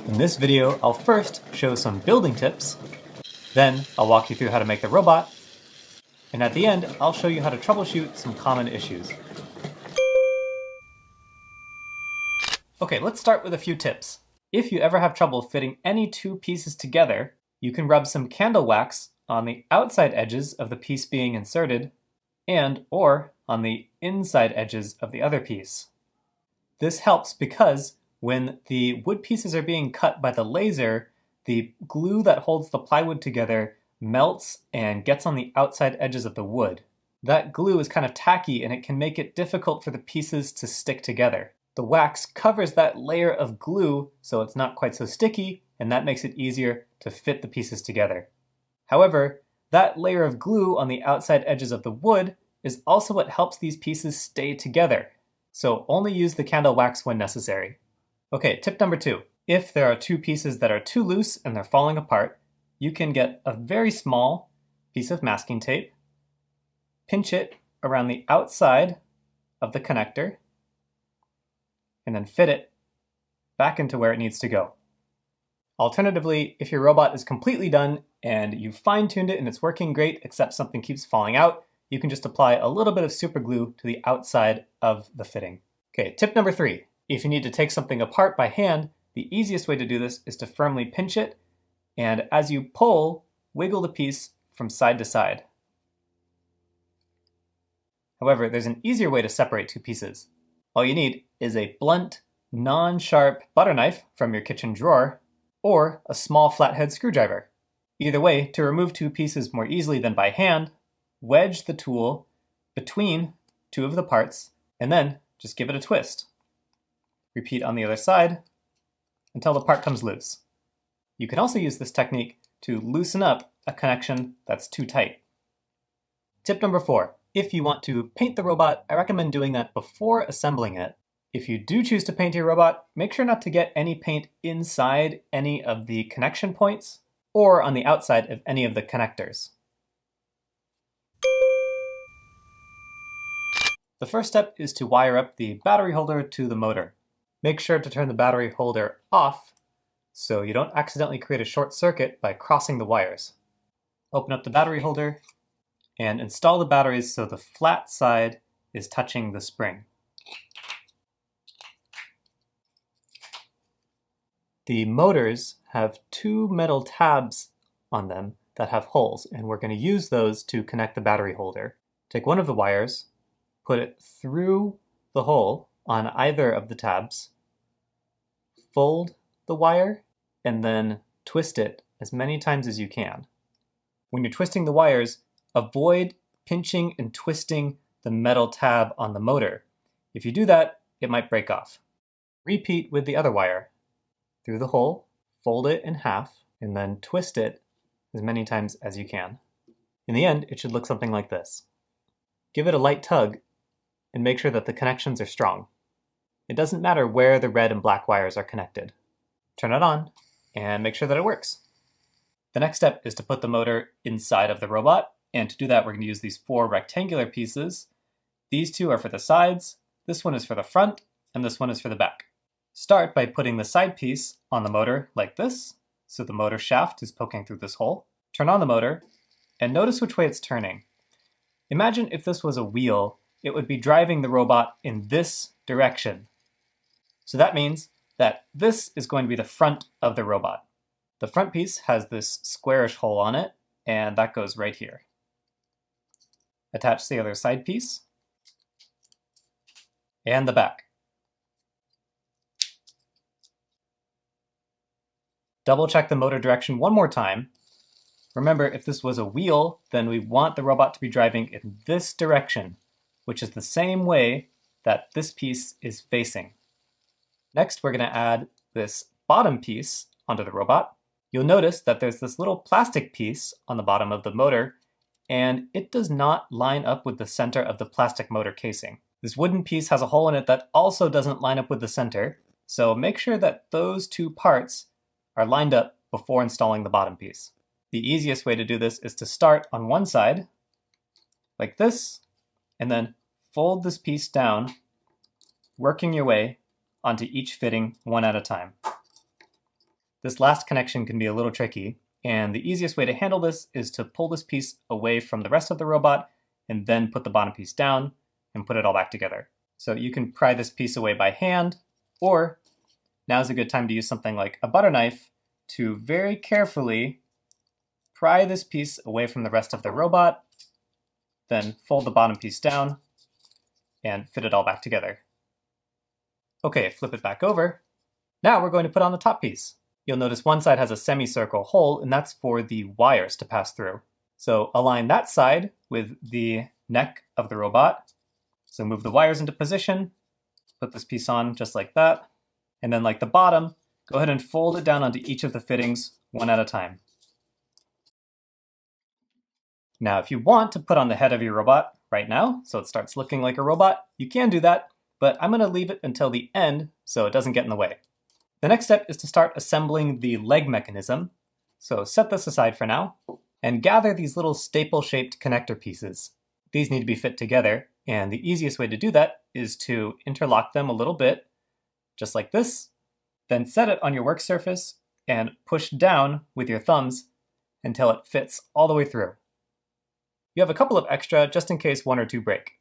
In this video, I'll first show some building tips, then I'll walk you through how to make the robot, and at the end, I'll show you how to troubleshoot some common issues. Okay, let's start with a few tips. If you ever have trouble fitting any two pieces together, you can rub some candle wax on the outside edges of the piece being inserted or on the inside edges of the other piece. This helps because when the wood pieces are being cut by the laser, the glue that holds the plywood together melts and gets on the outside edges of the wood. That glue is kind of tacky and it can make it difficult for the pieces to stick together. The wax covers that layer of glue so it's not quite so sticky, and that makes it easier to fit the pieces together. However, that layer of glue on the outside edges of the wood is also what helps these pieces stay together. So only use the candle wax when necessary. Okay, tip number 2. If there are two pieces that are too loose and they're falling apart, you can get a very small piece of masking tape, pinch it around the outside of the connector, and then fit it back into where it needs to go. Alternatively, if your robot is completely done and you've fine-tuned it and it's working great except something keeps falling out, you can just apply a little bit of super glue to the outside of the fitting. Okay, tip number 3. If you need to take something apart by hand, the easiest way to do this is to firmly pinch it, and as you pull, wiggle the piece from side to side. However, there's an easier way to separate two pieces. All you need is a blunt, non-sharp butter knife from your kitchen drawer, or a small flathead screwdriver. Either way, to remove two pieces more easily than by hand, wedge the tool between two of the parts, and then just give it a twist. Repeat on the other side until the part comes loose. You can also use this technique to loosen up a connection that's too tight. Tip number 4. If you want to paint the robot, I recommend doing that before assembling it. If you do choose to paint your robot, make sure not to get any paint inside any of the connection points or on the outside of any of the connectors. The first step is to wire up the battery holder to the motor. Make sure to turn the battery holder off so you don't accidentally create a short circuit by crossing the wires. Open up the battery holder and install the batteries so the flat side is touching the spring. The motors have two metal tabs on them that have holes, and we're going to use those to connect the battery holder. Take one of the wires, put it through the hole on either of the tabs, fold the wire, and then twist it as many times as you can. When you're twisting the wires, avoid pinching and twisting the metal tab on the motor. If you do that, it might break off. Repeat with the other wire. Through the hole, fold it in half, and then twist it as many times as you can. In the end, it should look something like this. Give it a light tug and make sure that the connections are strong. It doesn't matter where the red and black wires are connected. Turn it on and make sure that it works. The next step is to put the motor inside of the robot, and to do that we're going to use these 4 rectangular pieces. These 2 are for the sides, this one is for the front, and this one is for the back. Start by putting the side piece on the motor like this, so the motor shaft is poking through this hole. Turn on the motor, and notice which way it's turning. Imagine if this was a wheel, it would be driving the robot in this direction. So that means that this is going to be the front of the robot. The front piece has this squarish hole on it, and that goes right here. Attach the other side piece, and the back. Double check the motor direction one more time. Remember, if this was a wheel, then we want the robot to be driving in this direction, which is the same way that this piece is facing. Next, we're going to add this bottom piece onto the robot. You'll notice that there's this little plastic piece on the bottom of the motor, and it does not line up with the center of the plastic motor casing. This wooden piece has a hole in it that also doesn't line up with the center, so make sure that those two parts are lined up before installing the bottom piece. The easiest way to do this is to start on one side, like this, and then fold this piece down, working your way onto each fitting one at a time. This last connection can be a little tricky, and the easiest way to handle this is to pull this piece away from the rest of the robot and then put the bottom piece down and put it all back together. So you can pry this piece away by hand, or now's a good time to use something like a butter knife to very carefully pry this piece away from the rest of the robot, then fold the bottom piece down and fit it all back together. Okay, flip it back over. Now we're going to put on the top piece. You'll notice one side has a semicircle hole, and that's for the wires to pass through. So align that side with the neck of the robot. So move the wires into position, put this piece on just like that, and then like the bottom, go ahead and fold it down onto each of the fittings one at a time. Now, if you want to put on the head of your robot right now, so it starts looking like a robot, you can do that, but I'm going to leave it until the end so it doesn't get in the way. The next step is to start assembling the leg mechanism. So set this aside for now, and gather these little staple-shaped connector pieces. These need to be fit together, and the easiest way to do that is to interlock them a little bit, just like this, then set it on your work surface and push down with your thumbs until it fits all the way through. You have a couple of extra just in case one or two break.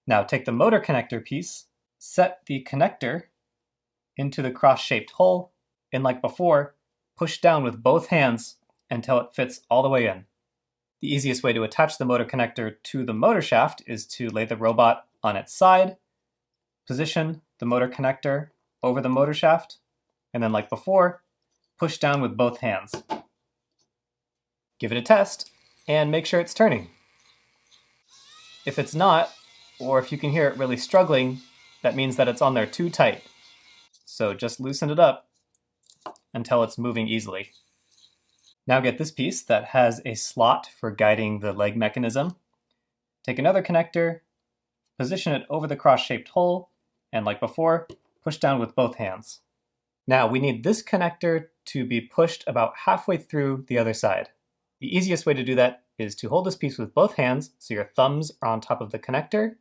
Now take the motor connector piece, set the connector into the cross-shaped hole, and like before, push down with both hands until it fits all the way in. The easiest way to attach the motor connector to the motor shaft is to lay the robot on its side, position the motor connector over the motor shaft, and then like before, push down with both hands. Give it a test, and make sure it's turning. If it's not, or if you can hear it really struggling, that means that it's on there too tight. So just loosen it up until it's moving easily. Now get this piece that has a slot for guiding the leg mechanism. Take another connector, position it over the cross-shaped hole, and like before, push down with both hands. Now we need this connector to be pushed about halfway through the other side. The easiest way to do that is to hold this piece with both hands so your thumbs are on top of the connector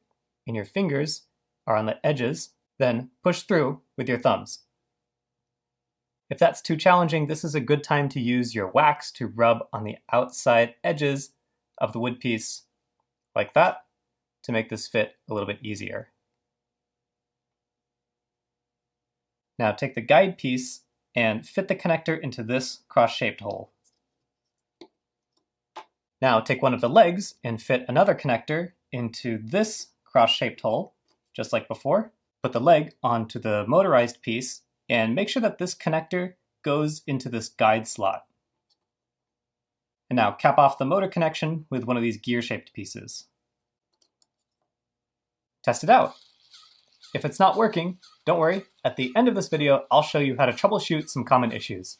and your fingers are on the edges, then push through with your thumbs. If that's too challenging, this is a good time to use your wax to rub on the outside edges of the wood piece like that to make this fit a little bit easier. Now take the guide piece and fit the connector into this cross-shaped hole. Now take one of the legs and fit another connector into this cross-shaped hole, just like before. Put the leg onto the motorized piece and make sure that this connector goes into this guide slot. And now cap off the motor connection with one of these gear-shaped pieces. Test it out. If it's not working, don't worry. At the end of this video, I'll show you how to troubleshoot some common issues.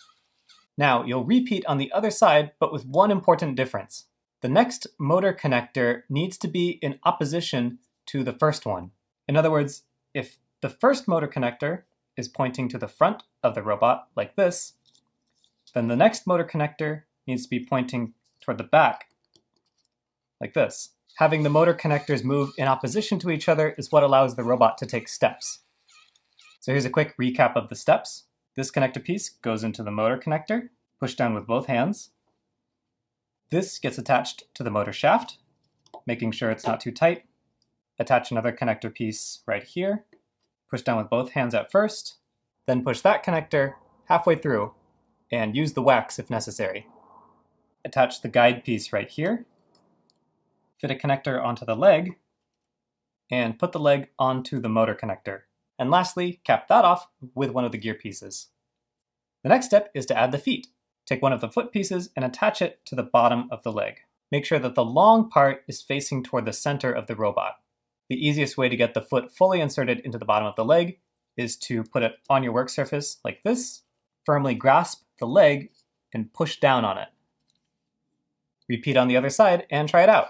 Now, you'll repeat on the other side, but with one important difference. The next motor connector needs to be in opposition to the first one. In other words, if the first motor connector is pointing to the front of the robot like this, then the next motor connector needs to be pointing toward the back like this. Having the motor connectors move in opposition to each other is what allows the robot to take steps. So here's a quick recap of the steps. This connector piece goes into the motor connector, push down with both hands. This gets attached to the motor shaft, making sure it's not too tight. Attach another connector piece right here. Push down with both hands at first, then push that connector halfway through and use the wax if necessary. Attach the guide piece right here. Fit a connector onto the leg, and put the leg onto the motor connector. And lastly, cap that off with one of the gear pieces. The next step is to add the feet. Take one of the foot pieces and attach it to the bottom of the leg. Make sure that the long part is facing toward the center of the robot. The easiest way to get the foot fully inserted into the bottom of the leg is to put it on your work surface like this, firmly grasp the leg, and push down on it. Repeat on the other side and try it out.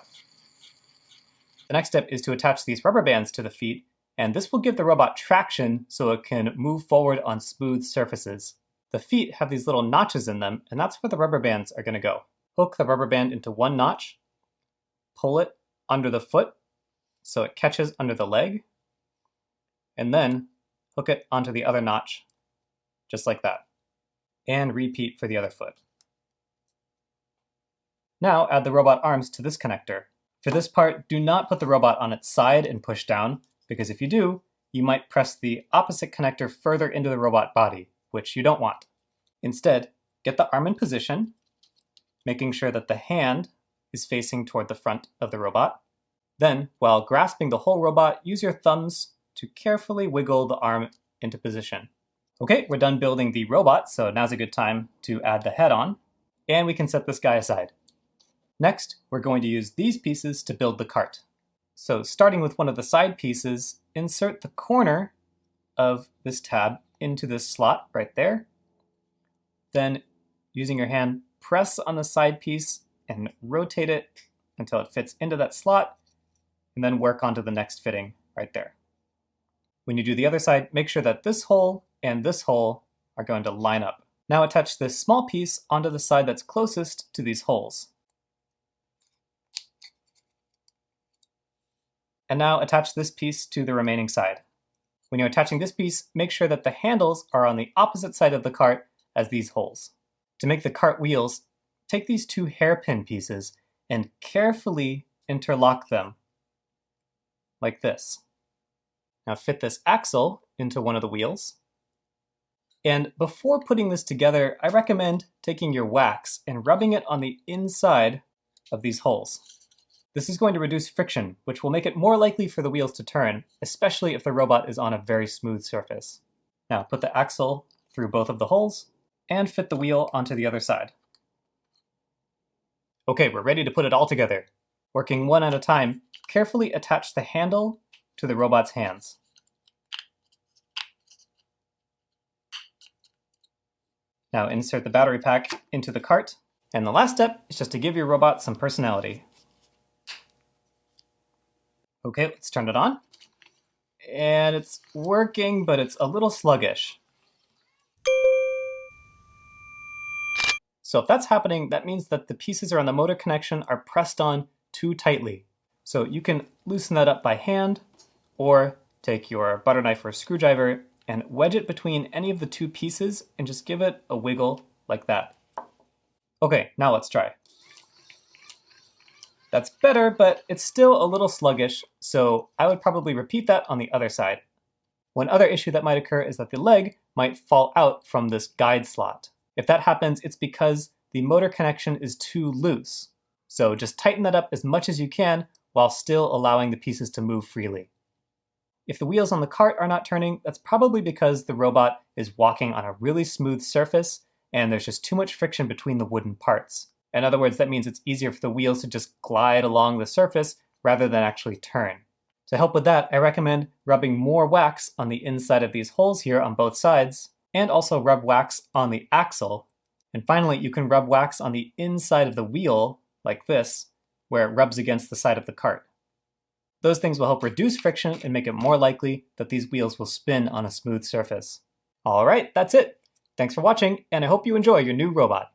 The next step is to attach these rubber bands to the feet, and this will give the robot traction so it can move forward on smooth surfaces. The feet have these little notches in them, and that's where the rubber bands are going to go. Hook the rubber band into one notch, pull it under the foot so it catches under the leg, and then hook it onto the other notch, just like that. and repeat for the other foot. Now add the robot arms to this connector. For this part, do not put the robot on its side and push down, because if you do, you might press the opposite connector further into the robot body, which you don't want. Instead, get the arm in position, making sure that the hand is facing toward the front of the robot. Then, while grasping the whole robot, use your thumbs to carefully wiggle the arm into position. Okay, we're done building the robot, so now's a good time to add the head on, and we can set this guy aside. Next, we're going to use these pieces to build the cart. So starting with one of the side pieces, insert the corner of this tab into this slot right there. Then, using your hand, press on the side piece and rotate it until it fits into that slot, and then work onto the next fitting right there. When you do the other side, make sure that this hole and this hole are going to line up. Now attach this small piece onto the side that's closest to these holes. And now attach this piece to the remaining side. When you're attaching this piece, make sure that the handles are on the opposite side of the cart as these holes. To make the cart wheels, take these two hairpin pieces and carefully interlock them, like this. Now fit this axle into one of the wheels. And before putting this together, I recommend taking your wax and rubbing it on the inside of these holes. This is going to reduce friction, which will make it more likely for the wheels to turn, especially if the robot is on a very smooth surface. Now put the axle through both of the holes and fit the wheel onto the other side. Okay, we're ready to put it all together. Working one at a time, carefully attach the handle to the robot's hands. Now insert the battery pack into the cart, and the last step is just to give your robot some personality. Okay, let's turn it on. And it's working, but it's a little sluggish. So if that's happening, that means that the pieces around the motor connection are pressed on too tightly. So you can loosen that up by hand, or take your butter knife or screwdriver and wedge it between any of the two pieces and just give it a wiggle like that. Okay, now let's try. That's better, but it's still a little sluggish, so I would probably repeat that on the other side. One other issue that might occur is that the leg might fall out from this guide slot. If that happens, it's because the motor connection is too loose. So just tighten that up as much as you can while still allowing the pieces to move freely. If the wheels on the cart are not turning, that's probably because the robot is walking on a really smooth surface and there's just too much friction between the wooden parts. In other words, that means it's easier for the wheels to just glide along the surface rather than actually turn. To help with that, I recommend rubbing more wax on the inside of these holes here on both sides, and also rub wax on the axle. And finally, you can rub wax on the inside of the wheel, like this, where it rubs against the side of the cart. Those things will help reduce friction and make it more likely that these wheels will spin on a smooth surface. All right, that's it. Thanks for watching, and I hope you enjoy your new robot.